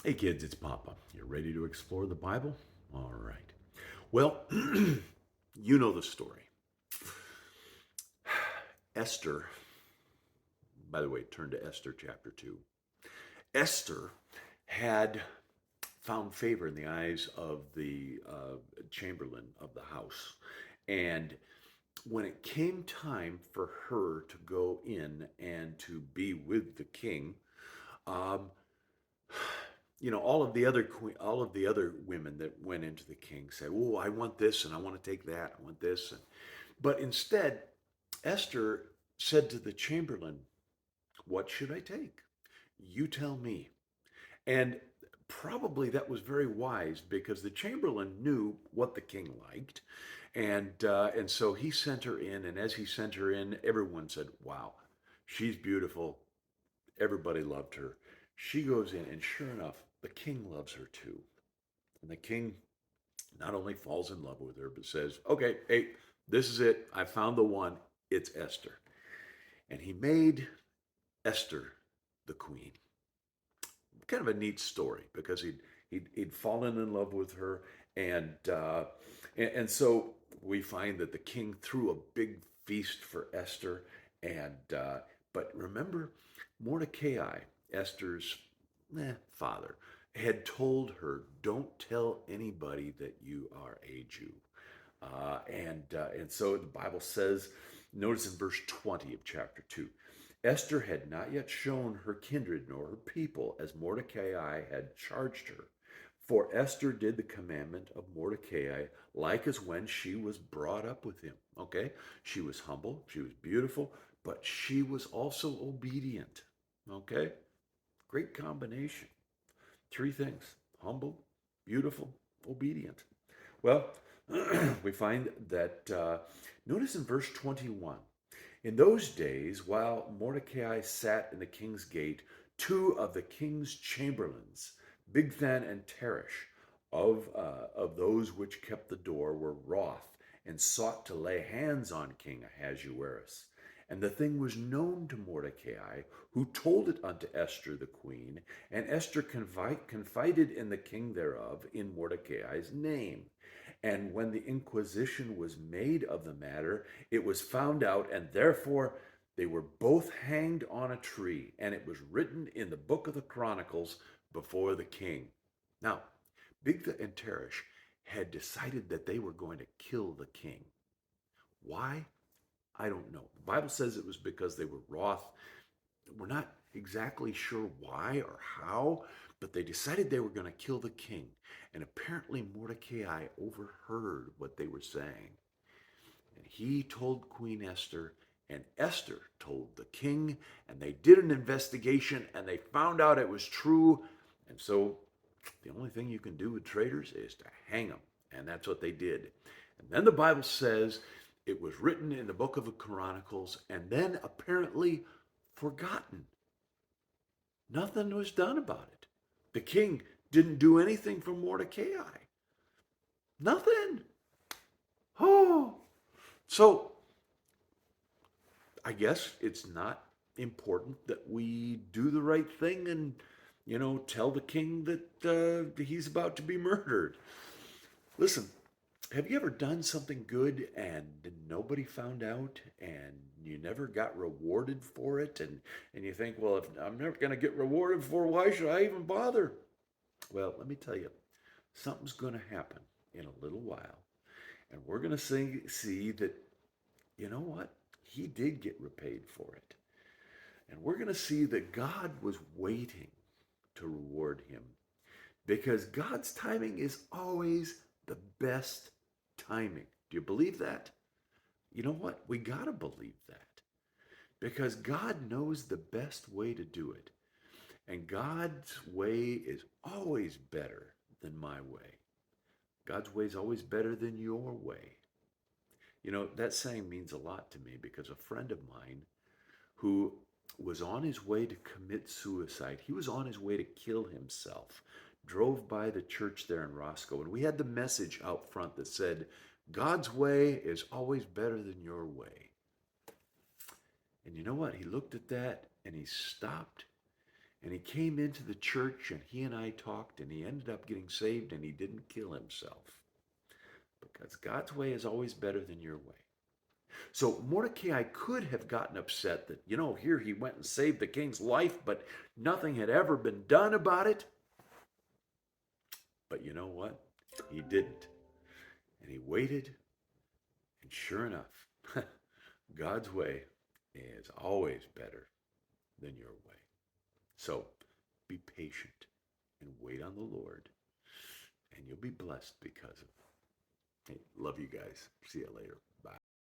Hey kids, it's Papa. You ready to explore the Bible? All right. Well, you know the story. Esther, by the way, turn to Esther chapter 2. Esther had found favor in the eyes of the chamberlain of the house. And when it came time for her to go in and to be with the king, um, all of the other women that went into the king said, "Oh, I want this and I want to take that. I want this." But instead, Esther said to the chamberlain, "What should I take? You tell me." And probably that was very wise because the chamberlain knew what the king liked, and so he sent her in. And as he sent her in, everyone said, "Wow, she's beautiful." Everybody loved her. She goes in, and sure enough, the king loves her too. And the king not only falls in love with her, but says, "Okay, hey, this is it. I found the one. It's Esther." And he made Esther the queen. Kind of a neat story because he'd fallen in love with her, and and so we find that the king threw a big feast for Esther, and but remember, Mordecai, Esther's father, had told her, "Don't tell anybody that you are a Jew." And so the Bible says, notice in verse 20 of chapter 2, Esther had not yet shown her kindred nor her people as Mordecai had charged her. For Esther did the commandment of Mordecai like as when she was brought up with him. Okay? She was humble, she was beautiful, but she was also obedient. Okay? Great combination. Three things: humble, beautiful, obedient. Well, we find that, notice in verse 21, in those days, while Mordecai sat in the king's gate, two of the king's chamberlains, Bigthan and Teresh, of those which kept the door, were wroth and sought to lay hands on King Ahasuerus. And the thing was known to Mordecai, who told it unto Esther the queen, and Esther confided in the king thereof in Mordecai's name. And when the inquisition was made of the matter, it was found out, and therefore they were both hanged on a tree, and it was written in the book of the Chronicles before the king. Now, Bigtha and Teresh had decided that they were going to kill the king. Why? I don't know. The Bible says it was because they were wroth. We're not exactly sure why or how, but they decided they were going to kill the king. And apparently Mordecai overheard what they were saying. And he told Queen Esther, and Esther told the king, and they did an investigation and they found out it was true. And so the only thing you can do with traitors is to hang them. And that's what they did. And then the Bible says it was written in the book of the Chronicles and then apparently forgotten. Nothing was done about it. The king didn't do anything for Mordecai. Nothing. Oh. So I guess it's not important that we do the right thing and, tell the king that he's about to be murdered. Listen, have you ever done something good and nobody found out and you never got rewarded for it? And you think, well, if I'm never going to get rewarded for it, why should I even bother? Well, let me tell you, something's going to happen in a little while. And we're going to see that, you know what? He did get repaid for it. And we're going to see that God was waiting to reward him because God's timing is always the best timing. Do you believe that? You know what? We got to believe that because God knows the best way to do it. And God's way is always better than my way. God's way is always better than your way. That saying means a lot to me because a friend of mine who was on his way to commit suicide, he was on his way to kill himself, drove by the church there in Roscoe, and we had the message out front that said, God's way is always better than your way. And you know what? He looked at that and he stopped And he came into the church and he and I talked and he ended up getting saved and he didn't kill himself. Because God's way is always better than your way. So Mordecai could have gotten upset that, here he went and saved the king's life, but nothing had ever been done about it. But you know what? He didn't. And he waited, and sure enough, God's way is always better than your way. So be patient and wait on the Lord, and you'll be blessed because of it. Hey, love you guys. See you later.